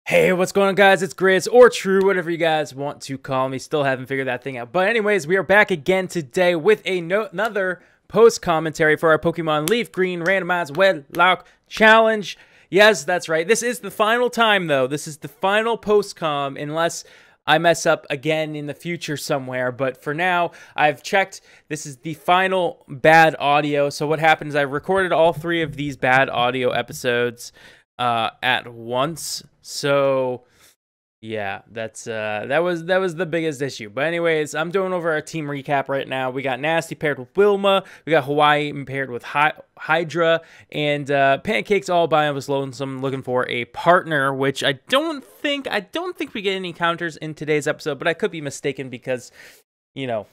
Hey, what's going on, guys? It's Grizz, or True, whatever you guys want to call me. Still haven't figured that thing out. But anyways, we are back again today with another post-commentary for our Pokemon Leaf Green Randomizer Wedlocke Challenge. Yes, that's right. This is the final time, though. This is the final post-com, unless I mess up again in the future somewhere. But for now, I've checked. This is the final bad audio. So what happened is I recorded all three of these bad audio episodes at once. So yeah, that was the biggest issue. But anyways, I'm doing over our team recap right now. We got Nasty paired with Wilma, we got Hawaii paired with Hydra, and Pancake's all by was Lonesome looking for a partner, which I don't think we get any counters in today's episode, but I could be mistaken because, you know,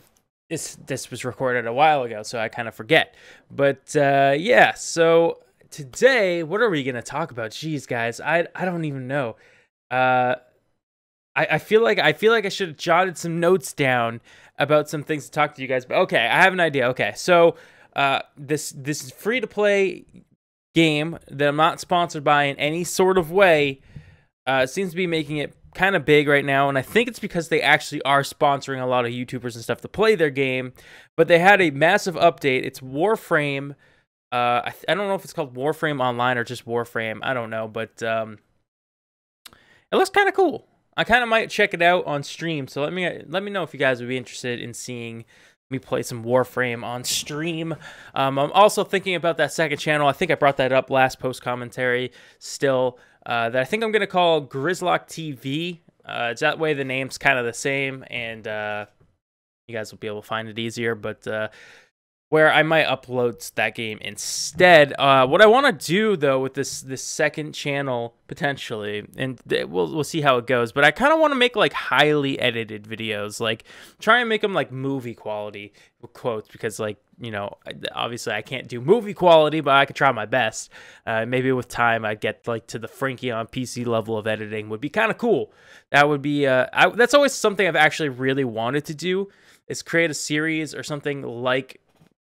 this was recorded a while ago, so I kind of forget. But yeah, so today, what are we gonna talk about? Jeez, guys, I don't even know. I feel like I should have jotted some notes down about some things to talk to you guys. But okay, I have an idea. Okay, so this is free to play game that I'm not sponsored by in any sort of way. Seems to be making it kind of big right now, and I think it's because they actually are sponsoring a lot of YouTubers and stuff to play their game. But they had a massive update. It's Warframe. I don't know if it's called Warframe Online or just Warframe. I don't know, but it looks kind of cool. I kind of might check it out on stream. So let me know if you guys would be interested in seeing me play some Warframe on stream. I'm also thinking about that second channel. I think I brought that up last post commentary. Still, that I think I'm gonna call Grizlocke TV. That way the name's kind of the same, and you guys will be able to find it easier. But where I might upload that game instead. What I want to do though with this second channel potentially, and we'll see how it goes. But I kind of want to make like highly edited videos, like try and make them like movie quality with quotes, because like, you know, obviously I can't do movie quality, but I could try my best. Maybe with time I'd get like to the Frankie on PC level of editing. Would be kind of cool. That would be that's always something I've actually really wanted to do, is create a series or something like,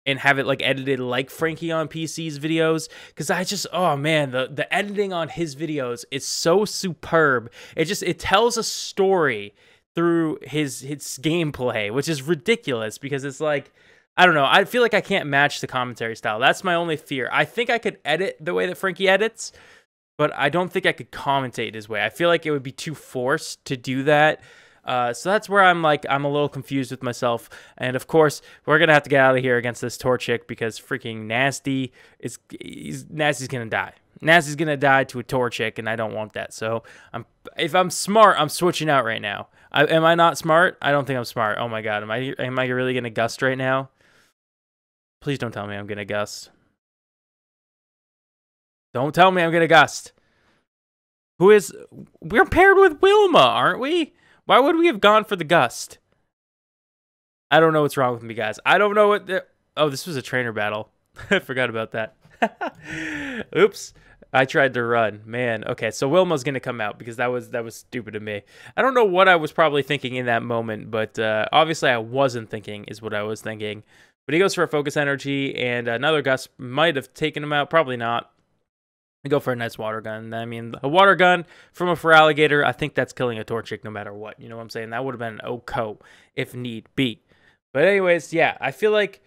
and have it like edited like Frankie on PC's videos, because I just, oh man, the editing on his videos is so superb. It tells a story through his gameplay, which is ridiculous, because it's like, I don't know, I feel like I can't match the commentary style. That's my only fear. I think I could edit the way that Frankie edits, but I don't think I could commentate his way. I feel like it would be too forced to do that. So that's where I'm a little confused with myself. And of course, we're going to have to get out of here against this Torchic, because freaking Nasty's going to die. Nasty's going to die to a Torchic, and I don't want that. So if I'm smart, I'm switching out right now. Am I not smart? I don't think I'm smart. Oh my God. Am I really going to gust right now? Please don't tell me I'm going to gust. Don't tell me I'm going to gust. We're paired with Wilma, aren't we? Why would we have gone for the gust? I don't know what's wrong with me, guys. I don't know what oh, this was a trainer battle. I forgot about that. Oops. I tried to run. Man, okay, so Wilma's going to come out, because that was stupid of me. I don't know what I was probably thinking in that moment, but obviously I wasn't thinking is what I was thinking. But he goes for a focus energy, and another gust might have taken him out. Probably not. I go for a nice water gun. I mean, a water gun from a Feraligatr, I think that's killing a Torchic no matter what. You know what I'm saying? That would have been an OHKO if need be. But anyways, yeah, I feel like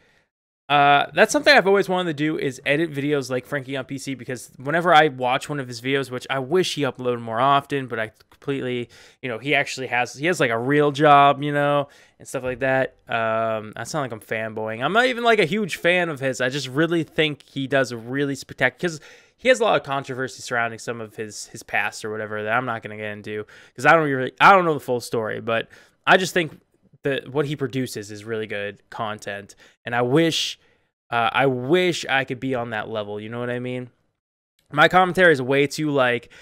that's something I've always wanted to do, is edit videos like Frankie on PC, because whenever I watch one of his videos, which I wish he uploaded more often, but I completely, you know, he has like a real job, you know, and stuff like that. I sound like I'm fanboying. I'm not even like a huge fan of his. I just really think he does a really spectacular, because he has a lot of controversy surrounding some of his past or whatever that I'm not going to get into, because I don't know the full story, but I just think that what he produces is really good content, and I wish I could be on that level. You know what I mean? My commentary is way too, like,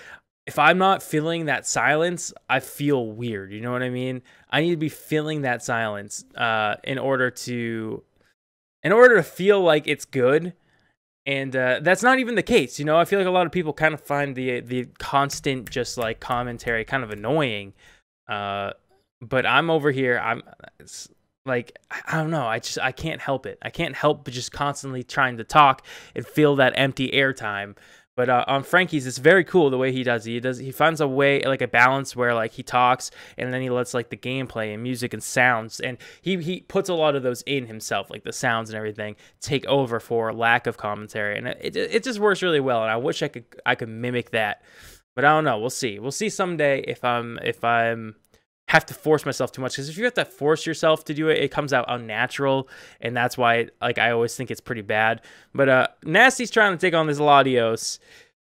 if I'm not feeling that silence, I feel weird. You know what I mean? I need to be feeling that silence in order to feel like it's good. And that's not even the case, you know. I feel like a lot of people kind of find the constant just like commentary kind of annoying. But I'm over here. It's like, I don't know. I can't help it. I can't help but just constantly trying to talk and feel that empty airtime. But on Frankie's, it's very cool the way he does it. He finds a way, like a balance where like he talks and then he lets like the gameplay and music and sounds, and he puts a lot of those in himself, like the sounds and everything, take over for lack of commentary, and it just works really well. And I wish I could mimic that, but I don't know. We'll see. We'll see someday if I'm have to force myself too much, because if you have to force yourself to do it, it comes out unnatural, and that's why like I always think it's pretty bad. But Nasty's trying to take on this Latios,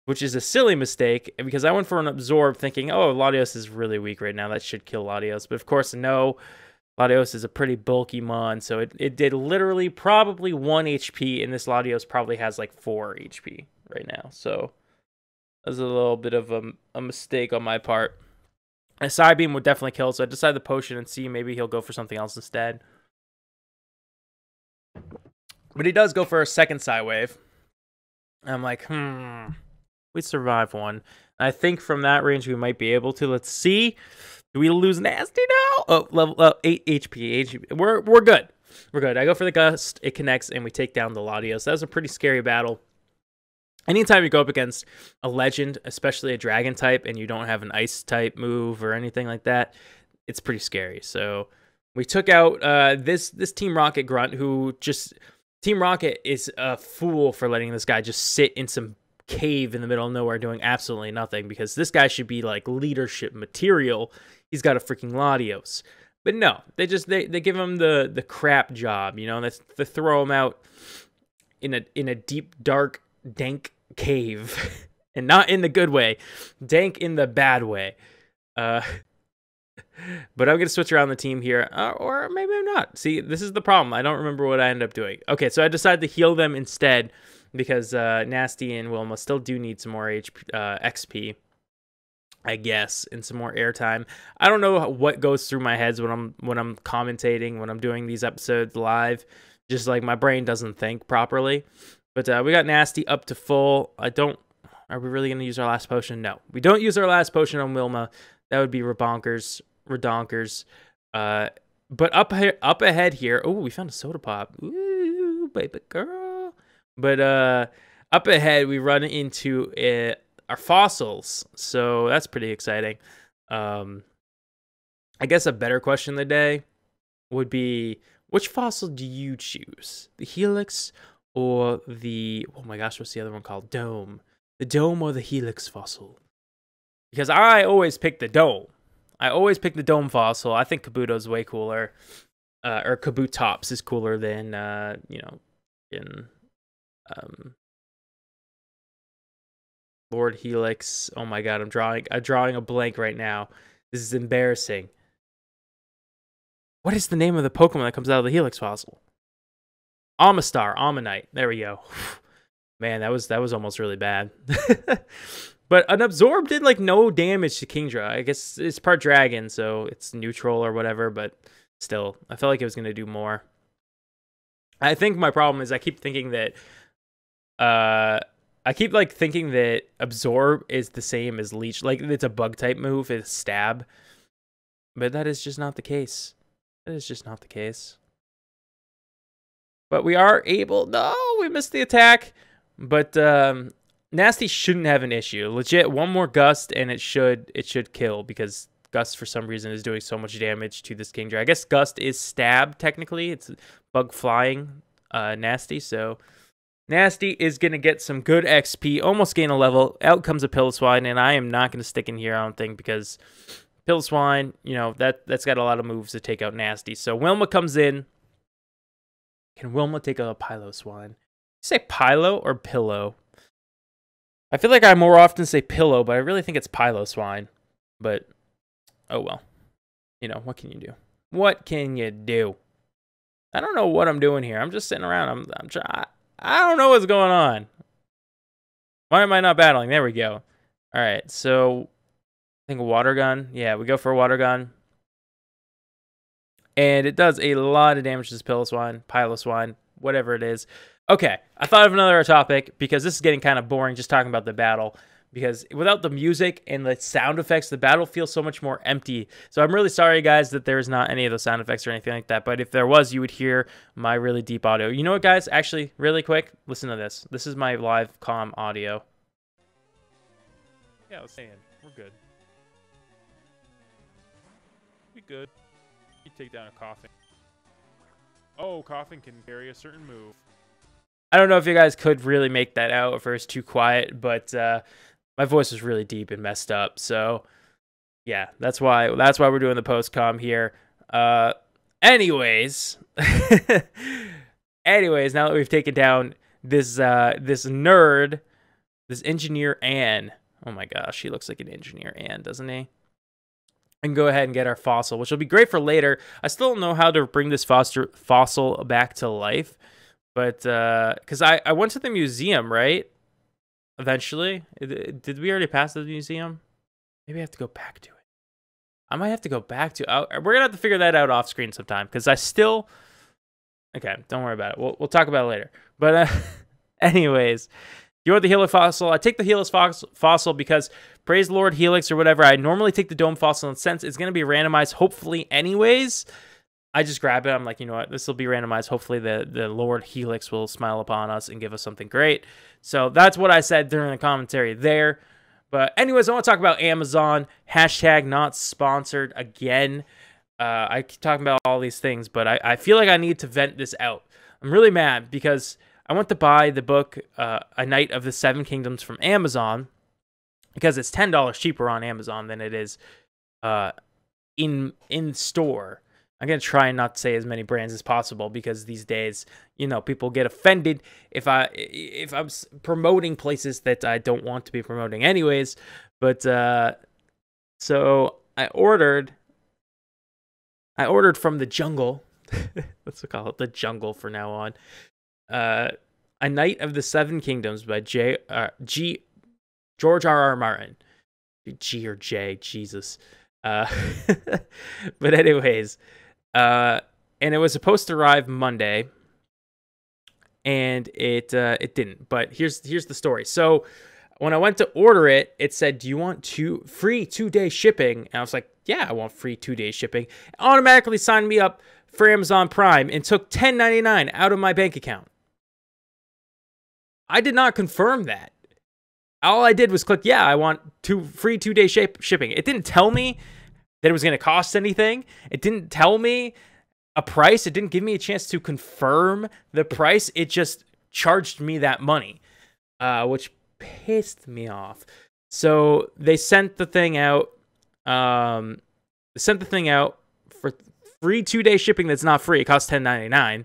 which is a silly mistake, because I went for an Absorb thinking, oh, Latios is really weak right now, that should kill Latios, but of course no. Latios is a pretty bulky mon, so it did literally probably 1 HP, and this Latios probably has like 4 HP right now, so that was a little bit of a mistake on my part. A Psybeam would definitely kill, so I decided the potion and see maybe he'll go for something else instead. But he does go for a second Psywave. I'm like, we survive one. I think from that range we might be able to. Let's see. Do we lose Nasty now? Oh, level 8 HP. We're good. We're good. I go for the Gust. It connects, and we take down the Latios. That was a pretty scary battle. Anytime you go up against a legend, especially a dragon type, and you don't have an ice type move or anything like that, it's pretty scary. So we took out this Team Rocket grunt, who just... Team Rocket is a fool for letting this guy just sit in some cave in the middle of nowhere doing absolutely nothing, because this guy should be like leadership material. He's got a freaking Latios. But no, they give him the crap job, you know, they throw him out in a deep, dark, dank cave. And not in the good way, dank in the bad way. But I'm going to switch around the team here, or maybe I'm not. See, this is the problem. I don't remember what I ended up doing. Okay, so I decided to heal them instead, because Nasty and Wilma still do need some more XP, I guess, and some more airtime. I don't know what goes through my head when I'm commentating, when I'm doing these episodes live. Just like my brain doesn't think properly. But we got Nasty up to full. Are we really going to use our last potion? No, we don't use our last potion on Wilma. That would be redonkers. But up ahead here. Oh, we found a soda pop. Ooh, baby girl. But up ahead, we run into our fossils. So that's pretty exciting. I guess a better question of the day would be, which fossil do you choose? The Helix or the... Oh my gosh, what's the other one called? Dome. The Dome or the Helix fossil? Because I always pick the Dome. I always pick the Dome fossil. I think Kabuto's way cooler. Or Kabutops is cooler than, you know, in Lord Helix. Oh my god, I'm drawing a blank right now. This is embarrassing. What is the name of the Pokemon that comes out of the Helix fossil? Amistar, Ammonite. There we go. Man, that was almost really bad. But an Absorb did like no damage to Kingdra. I guess it's part dragon, so it's neutral or whatever, but still, I felt like it was going to do more. I think my problem is I keep thinking that Absorb is the same as Leech. Like, it's a bug type move, it's stab. But that is just not the case. That is just not the case. But we are able... No, we missed the attack. But Nasty shouldn't have an issue. Legit, one more Gust and it should kill, because Gust for some reason is doing so much damage to this Kingdra. I guess Gust is stab technically. It's bug flying Nasty, so Nasty is going to get some good XP, almost gain a level. Out comes a Piloswine, and I am not going to stick in here, I don't think, because Piloswine, you know, that's got a lot of moves to take out Nasty. So Wilma comes in. Can Wilma take out a Piloswine? You say Pilo or Pillow? I feel like I more often say Pillow, but I really think it's Piloswine. But, oh well. You know, what can you do? What can you do? I don't know what I'm doing here. I'm just sitting around. I'm trying. I don't know what's going on. Why am I not battling? There we go. All right, so I think Water Gun. Yeah, we go for a Water Gun. And it does a lot of damage to this Piloswine, whatever it is. Okay, I thought of another topic, because this is getting kind of boring just talking about the battle. Because without the music and the sound effects, the battle feels so much more empty. So I'm really sorry, guys, that there's not any of those sound effects or anything like that. But if there was, you would hear my really deep audio. You know what, guys? Actually, really quick, listen to this. This is my live comm audio. Yeah, I was saying, we're good. We good. You take down a Coughing. Oh, Coughing can carry a certain move. I don't know if you guys could really make that out if it was too quiet, but my voice was really deep and messed up. So yeah, that's why we're doing the post-com here. Anyways, now that we've taken down this nerd, this engineer Ann. Oh my gosh, he looks like an engineer Ann, doesn't he? And go ahead and get our fossil, which will be great for later. I still don't know how to bring this fossil back to life, but because I went to the museum, right? Eventually, did we already pass the museum? Maybe I have to go back to it. I might have to go back to. We're gonna have to figure that out off screen sometime because I still. Okay, don't worry about it. We'll talk about it later. But anyways. You want the Helix fossil? I take the Helix fossil because, praise Lord Helix or whatever, I normally take the Dome fossil, and since it's going to be randomized, hopefully anyways, I just grab it. I'm like, you know what? This will be randomized. Hopefully the Lord Helix will smile upon us and give us something great. So that's what I said during the commentary there. But anyways, I want to talk about Amazon. Hashtag not sponsored again. I keep talking about all these things, but I feel like I need to vent this out. I'm really mad because I went to buy the book, A Knight of the Seven Kingdoms from Amazon, because it's $10 cheaper on Amazon than it is in store. I'm going to try and not say as many brands as possible because these days, you know, people get offended if I'm promoting places that I don't want to be promoting anyways. But so I ordered from the jungle. Let's call it the jungle for now on. A Knight of the Seven Kingdoms by George R.R. Martin. G or J, Jesus. But anyways, and it was supposed to arrive Monday, and it didn't. But here's the story. So when I went to order it, it said, "Do you want free 2-day shipping?" And I was like, "Yeah, I want free 2-day shipping." It automatically signed me up for Amazon Prime and took $10.99 out of my bank account. I did not confirm that. All I did was click, yeah, I want free 2-day shipping. It didn't tell me that it was going to cost anything. It didn't tell me a price. It didn't give me a chance to confirm the price. It just charged me that money, which pissed me off. So they sent the thing out. For free 2-day shipping that's not free. It costs $10.99.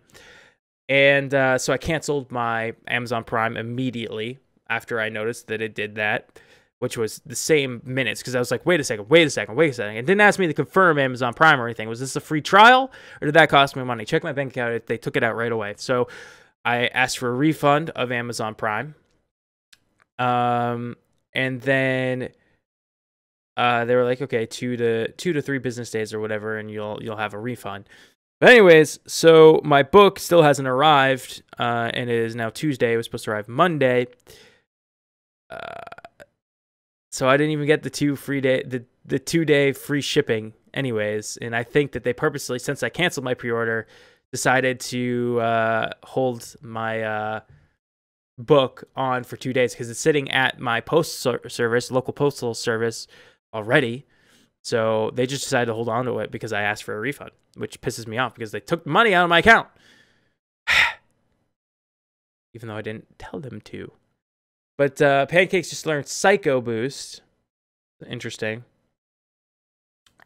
And so I canceled my Amazon Prime immediately after I noticed that it did that, which was the same minutes, because I was like, wait a second. It didn't ask me to confirm Amazon Prime or anything. Was this a free trial, or did that cost me money? Check my bank account. They took it out right away. So I asked for a refund of Amazon Prime. And then they were like, okay, 2 to 3 business days or whatever, and you'll have a refund. But anyways, so my book still hasn't arrived, and it is now Tuesday. It was supposed to arrive Monday. So I didn't even get the 2-day free shipping anyways. And I think that they purposely, since I canceled my pre-order, decided to hold my book on for 2 days because it's sitting at my local postal service already. So they just decided to hold on to it because I asked for a refund, which pisses me off because they took money out of my account. Even though I didn't tell them to. But Pancakes just learned Psycho Boost. Interesting.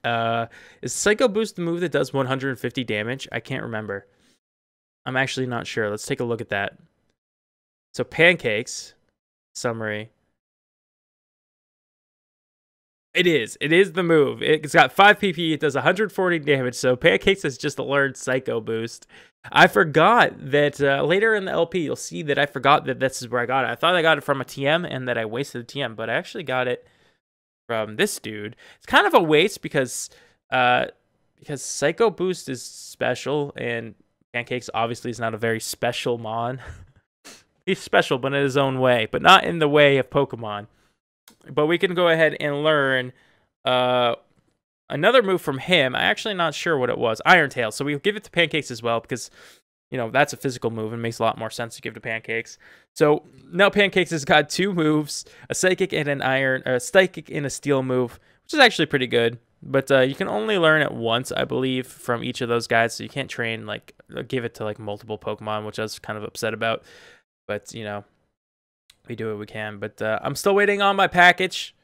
Is Psycho Boost the move that does 150 damage? I can't remember. I'm actually not sure. Let's take a look at that. So Pancakes, summary. It is the move. It's got 5 PP. It does 140 damage. So Pancakes has just learned Psycho Boost. I forgot that later in the LP, you'll see that I forgot that this is where I got it. I thought I got it from a TM and that I wasted a TM, but I actually got it from this dude. It's kind of a waste because Psycho Boost is special and Pancakes obviously is not a very special mon. He's special, but in his own way, but not in the way of Pokemon. But we can go ahead and learn another move from him. I'm actually not sure what it was. Iron Tail. So we'll give it to Pancakes as well because, you know, that's a physical move and makes a lot more sense to give to Pancakes. So now Pancakes has got 2 moves, a Psychic and a Psychic and a Steel move, which is actually pretty good. But you can only learn it once, I believe, from each of those guys. So you can't train, like, give it to, like, multiple Pokemon, which I was kind of upset about. But, you know, we do what we can. But I'm still waiting on my package.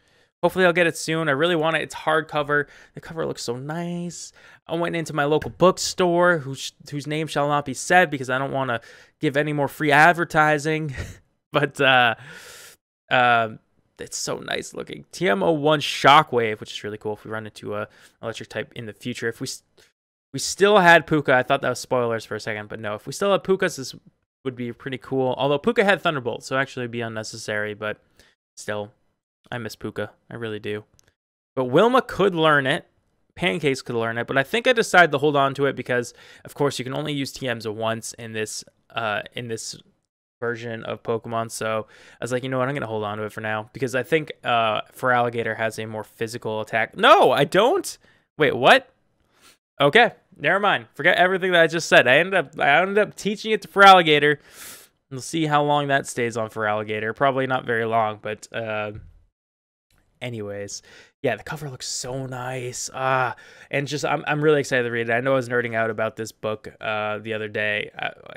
Hopefully I'll get it soon. I really want it. It's hardcover. The cover looks so nice. I went into my local bookstore, whose name shall not be said because I don't want to give any more free advertising. But it's so nice looking. TM01 Shockwave, which is really cool if we run into a electric type in the future. If we still had Puka, I thought that was spoilers for a second, but no. If we still had Pukas, this would be pretty cool. Although Puka had Thunderbolt, so actually it'd be unnecessary, but still. I miss Puka. I really do. But Wilma could learn it. Pancakes could learn it. But I think I decided to hold on to it because, of course, you can only use TMs once in this version of Pokemon. So I was like, you know what? I'm going to hold on to it for now. Because I think Feraligatr has a more physical attack. No, I don't. Wait, what? Okay. Never mind. Forget everything that I just said. I ended up teaching it to Feraligatr. We'll see how long that stays on Feraligatr. Probably not very long, but... anyways, yeah, the cover looks so nice. And just I'm really excited to read it. I know I was nerding out about this book the other day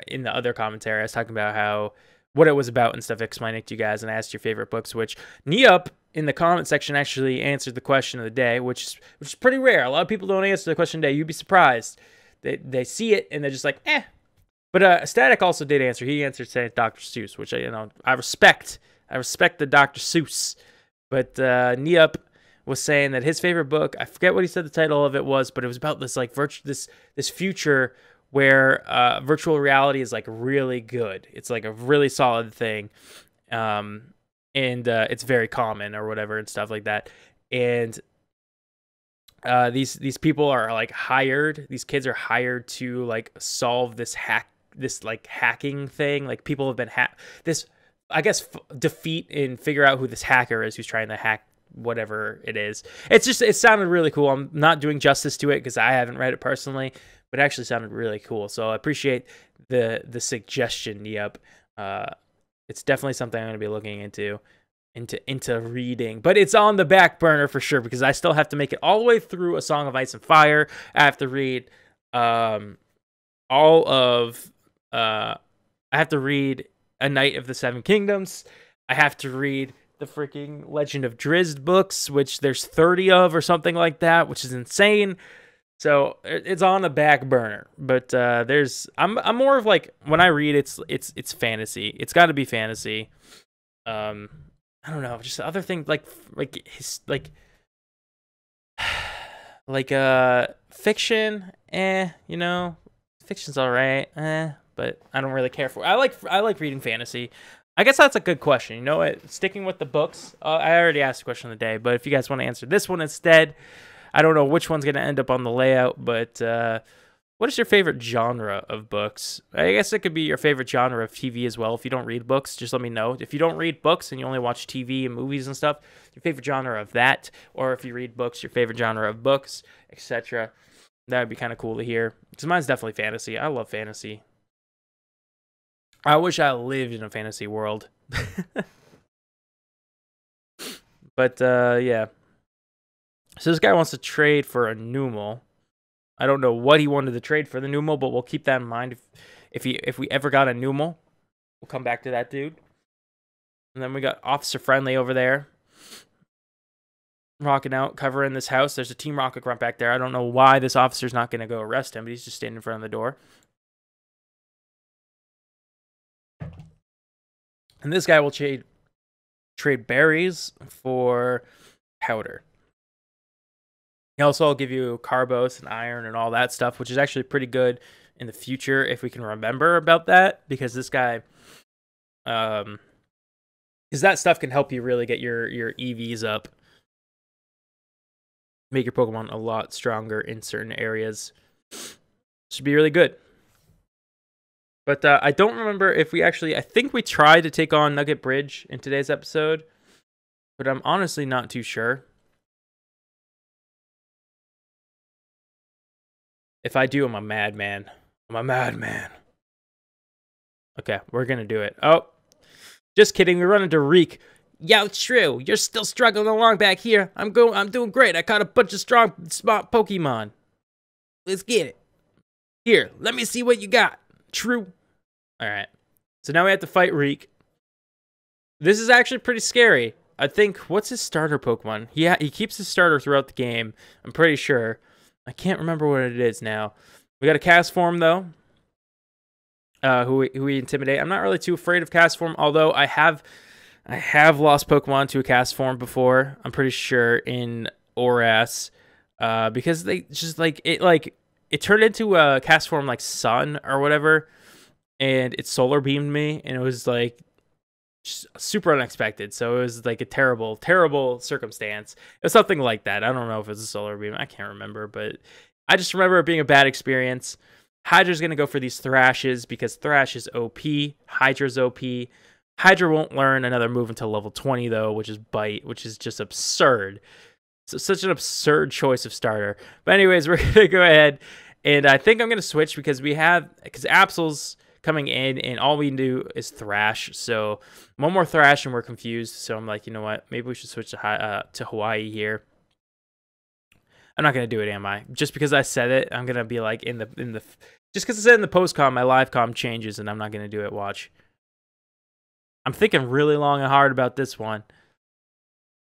in the other commentary. I was talking about what it was about and stuff, explaining it to you guys, and I asked your favorite books, which Neop in the comment section actually answered the question of the day, which is pretty rare. A lot of people don't answer the question of the day. You'd be surprised. They see it and they're just like, eh. But Static also did answer. He answered saying Dr. Seuss, which I respect. I respect the Dr. Seuss. But Neop was saying that his favorite book, I forget what he said the title of it was, but it was about this like this future where virtual reality is like really good. It's like a really solid thing, and it's very common or whatever and stuff like that. And these people are like hired. These kids are hired to like solve this hacking thing. Like people have been defeat and figure out who this hacker is who's trying to hack whatever it is. It sounded really cool. I'm not doing justice to it because I haven't read it personally, but it actually sounded really cool. So I appreciate the suggestion, Neop. It's definitely something I'm going to be looking into reading, but it's on the back burner for sure because I still have to make it all the way through A Song of Ice and Fire. I have to read I have to read A Knight of the Seven Kingdoms. I have to read the freaking Legend of Drizzt books, which there's 30 of or something like that, which is insane. So it's on the back burner. But I'm more of like, when I read it's fantasy. It's got to be fantasy. I don't know, just other things like fiction, fiction's all right, but I don't really care for. I like reading fantasy. I guess that's a good question. You know what? Sticking with the books. I already asked the question of the day, but if you guys want to answer this one instead, I don't know which one's going to end up on the layout, but what is your favorite genre of books? I guess it could be your favorite genre of TV as well. If you don't read books, just let me know. If you don't read books and you only watch TV and movies and stuff, your favorite genre of that, or if you read books, your favorite genre of books, etc. That would be kind of cool to hear. Because mine's definitely fantasy. I love fantasy. I wish I lived in a fantasy world. But, yeah. So this guy wants to trade for a Numel. I don't know what he wanted to trade for the Numel, but we'll keep that in mind. If we ever got a Numel, we'll come back to that dude. And then we got Officer Friendly over there. Rocking out, covering this house. There's a Team Rocket Grunt back there. I don't know why this officer's not going to go arrest him, but he's just standing in front of the door. And this guy will trade berries for powder. He also will give you Carbos and iron and all that stuff, which is actually pretty good in the future if we can remember about that, because this guy, because that stuff can help you really get your EVs up, make your Pokemon a lot stronger in certain areas. Should be really good. But I don't remember if we actually, I think we tried to take on Nugget Bridge in today's episode, but I'm honestly not too sure. If I do, I'm a madman. I'm a madman. Okay, we're gonna do it. Oh, just kidding. We run into Reek. Yo, true. You're still struggling along back here. I'm doing great. I caught a bunch of strong, smart Pokemon. Let's get it. Here, let me see what you got. True. All right. So now we have to fight Reek. This is actually pretty scary. I think, what's his starter Pokemon? Yeah, he keeps his starter throughout the game. I'm pretty sure. I can't remember what it is now. We got a Cast Form, though. Who we intimidate. I'm not really too afraid of Cast Form, although I have lost Pokemon to a Cast Form before. I'm pretty sure in ORAS. Because they just it turned into a Cast Form like Sun or whatever. And it solar beamed me, and it was like super unexpected. So it was like a terrible, terrible circumstance. It was something like that. I don't know if it was a solar beam. I can't remember, but I just remember it being a bad experience. Hydra's going to go for these Thrashes because Thrash is OP. Hydra's OP. Hydra won't learn another move until level 20, though, which is Bite, which is just absurd. So such an absurd choice of starter. But anyways, we're going to go ahead, and I think I'm going to switch because Absol's coming in, and all we do is Thrash. So one more Thrash, and we're confused. So I'm like, you know what? Maybe we should switch to Hawaii here. I'm not gonna do it, am I? Just because I said it, I'm gonna be like in the just because I said in the post com, my live com changes, and I'm not gonna do it. Watch. I'm thinking really long and hard about this one.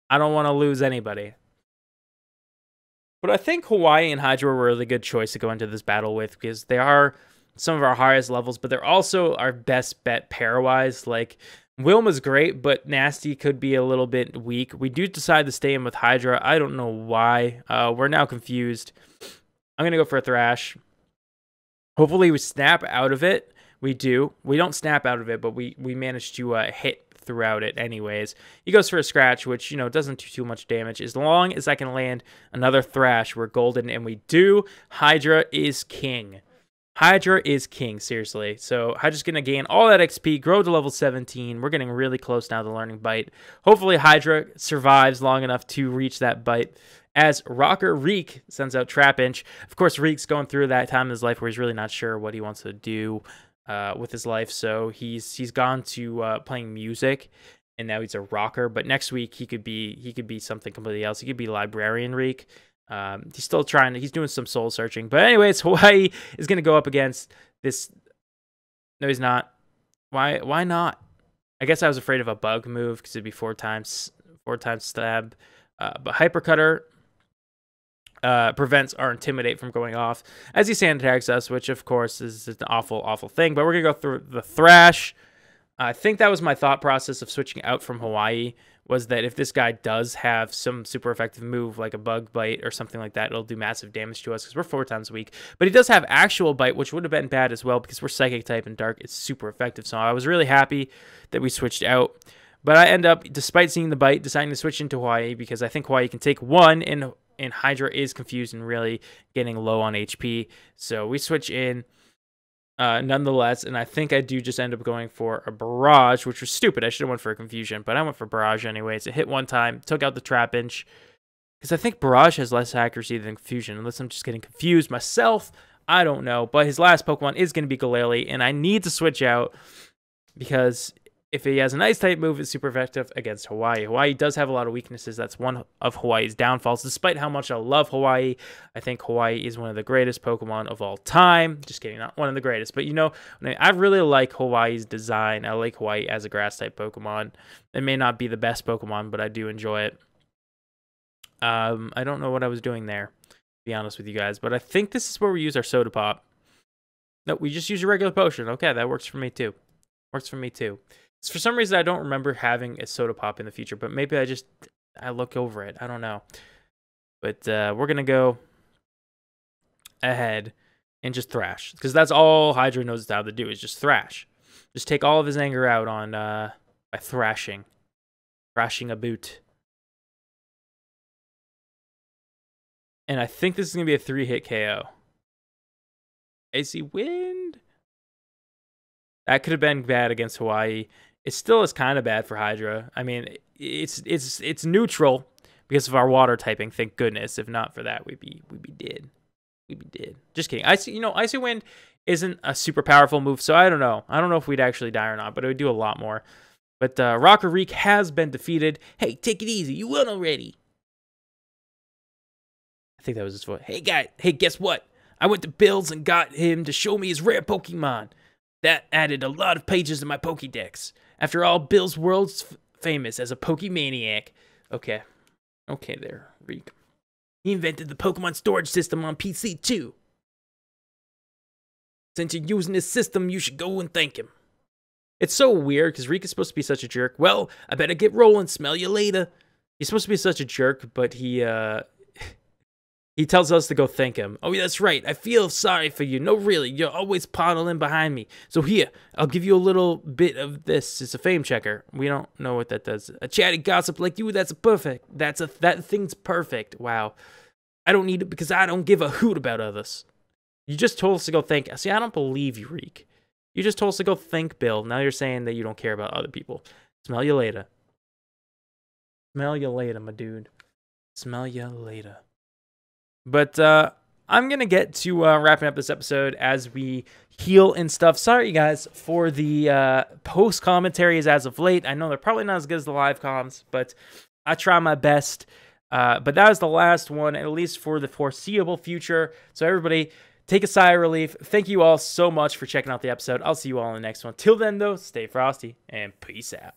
I don't want to lose anybody. But I think Hawaii and Hydra were a really good choice to go into this battle with because they are some of our highest levels, but they're also our best bet pair-wise. Like, Wilma's great, but Nasty could be a little bit weak. We do decide to stay in with Hydra. I don't know why. We're now confused. I'm going to go for a Thrash. Hopefully we snap out of it. We do. We don't snap out of it, but we manage to hit throughout it anyways. He goes for a Scratch, which, you know, doesn't do too much damage. As long as I can land another Thrash, we're golden, and we do. Hydra is king. Hydra is king, seriously. So Hydra's going to gain all that XP, grow to level 17. We're getting really close now to learning Bite. Hopefully Hydra survives long enough to reach that Bite. As Rocker Reek sends out Trapinch. Of course, Reek's going through that time in his life where he's really not sure what he wants to do with his life. So he's gone to playing music, and now he's a rocker. But next week he could be something completely else. He could be Librarian Reek. He's still he's doing some soul searching. But anyways, Hawaii is going to go up against this. No, he's not. Why not? I guess I was afraid of a bug move because it'd be four times stab. But Hyper Cutter prevents our Intimidate from going off as he sand tags us, which of course is an awful, awful thing. But we're going to go through the Thrash. I think that was my thought process of switching out from Hawaii, was that if this guy does have some super effective move like a Bug Bite or something like that, it'll do massive damage to us because we're 4 times weak. But he does have Actual Bite, which would have been bad as well because we're Psychic type and Dark is super effective. So I was really happy that we switched out. But I end up, despite seeing the Bite, deciding to switch into Hawaii because I think Hawaii can take one, and Hydra is confused and really getting low on HP. So we switch in. Nonetheless, and I think I do just end up going for a Barrage, which was stupid. I should have went for a Confusion, but I went for Barrage anyways. It hit one time, took out the Trapinch, because I think Barrage has less accuracy than Confusion, unless I'm just getting confused myself. I don't know, but his last Pokemon is going to be Glalie, and I need to switch out because if he has an Ice-type move, it's super effective against Hawaii. Hawaii does have a lot of weaknesses. That's one of Hawaii's downfalls. Despite how much I love Hawaii, I think Hawaii is one of the greatest Pokemon of all time. Just kidding, not one of the greatest. But, you know, I really like Hawaii's design. I like Hawaii as a Grass-type Pokemon. It may not be the best Pokemon, but I do enjoy it. I don't know what I was doing there, to be honest with you guys. But I think this is where we use our Soda Pop. No, we just use a regular potion. Okay, that works for me too. Works for me too. For some reason, I don't remember having a Soda Pop in the future, but maybe I look over it. I don't know. But we're going to go ahead and just Thrash, because that's all Hydra knows how to do is just Thrash. Just take all of his anger out on by thrashing. Thrashing a boot. And I think this is going to be a 3-hit KO. AC Wind? That could have been bad against Hawaii. It still is kind of bad for Hydra. I mean, it's neutral because of our water typing. Thank goodness. If not for that, we'd be dead. we'd be dead. Just kidding. Icy Wind isn't a super powerful move, so I don't know. I don't know if we'd actually die or not, but it would do a lot more. But Rocker Reek has been defeated. Hey, take it easy. You won already. I think that was his voice. Hey, guy. Hey, guess what? I went to Bill's and got him to show me his rare Pokemon. That added a lot of pages to my Pokédex. After all, Bill's world's famous as a Pokemaniac. Okay. Okay there, Reek. He invented the Pokemon storage system on PC, too. Since you're using this system, you should go and thank him. It's so weird, because Reek is supposed to be such a jerk. Well, I better get rolling. Smell you later. He's supposed to be such a jerk, but he tells us to go thank him. Oh, yeah, that's right. I feel sorry for you. No, really. You're always poddling behind me. So here, I'll give you a little bit of this. It's a fame checker. We don't know what that does. A chatty gossip like you, that's perfect. That thing's perfect. Wow. I don't need it because I don't give a hoot about others. You just told us to go thank. See, I don't believe you, Reek. You just told us to go thank Bill. Now you're saying that you don't care about other people. Smell you later. Smell you later, my dude. Smell you later. But I'm going to get to wrapping up this episode as we heal and stuff. Sorry, guys, for the post commentaries as of late. I know they're probably not as good as the live comms, but I try my best. But that was the last one, at least for the foreseeable future. So everybody, take a sigh of relief. Thank you all so much for checking out the episode. I'll see you all in the next one. Till then, though, stay frosty and peace out.